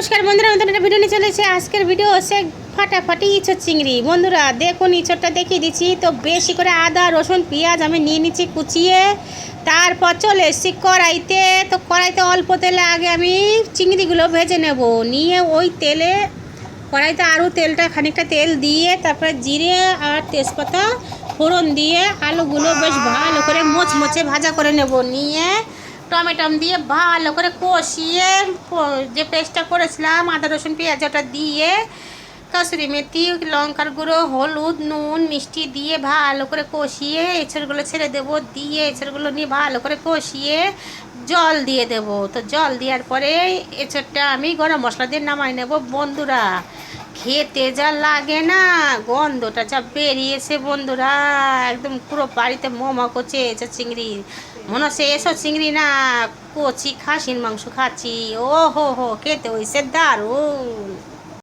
নমস্কার বন্ধুরা, নতুন একটা ভিডিও নিয়ে চলেছে। আজকের ভিডিও হচ্ছে ফাটাফাটি ইঁচড় চিংড়ি। বন্ধুরা দেখুন, ইঁচড়টা দেখিয়ে দিচ্ছি। তো বেশি করে আদা রসুন পেঁয়াজ আমি নিয়ে নিচ্ছি কুচিয়ে। তারপর চলে এসেছি কড়াইতে। তো কড়াইতে অল্প তেলে আগে আমি চিংড়িগুলো ভেজে নেব। নিয়ে ওই তেলে কড়াইতে আরও খানিকটা তেল দিয়ে তারপরে জিরে আর তেজপাতা ফোড়ন দিয়ে আলুগুলো বেশ ভালো করে মোচমোচে ভাজা করে নেব। নিয়ে টমেটম দিয়ে ভালো করে কষিয়ে যে পেস্টটা করেছিলাম আদা রসুন পেঁয়াজ ওটা দিয়ে কসুরি মেথি লঙ্কার গুঁড়ো হলুদ নুন মিষ্টি দিয়ে ভালো করে কষিয়ে এঁচড়গুলো ছেড়ে দেবো। দিয়ে এঁচড়গুলো নিয়ে ভালো করে কষিয়ে জল দিয়ে দেব। তো জল দেওয়ার পরে এঁচড়টা আমি গরম মশলা দিয়ে নামাই নেব। বন্ধুরা খেতে যা লাগে না, গন্ধটা যা বেরিয়েছে বন্ধুরা, একদম পুরো বাড়িতে মোমো করছে এঁচড় চিংড়ি। মনে হচ্ছে এসব চিংড়ি না, কচি খাসির মাংস খাচ্ছি। ও হো হো, খেতে হয়েছে দারুণ।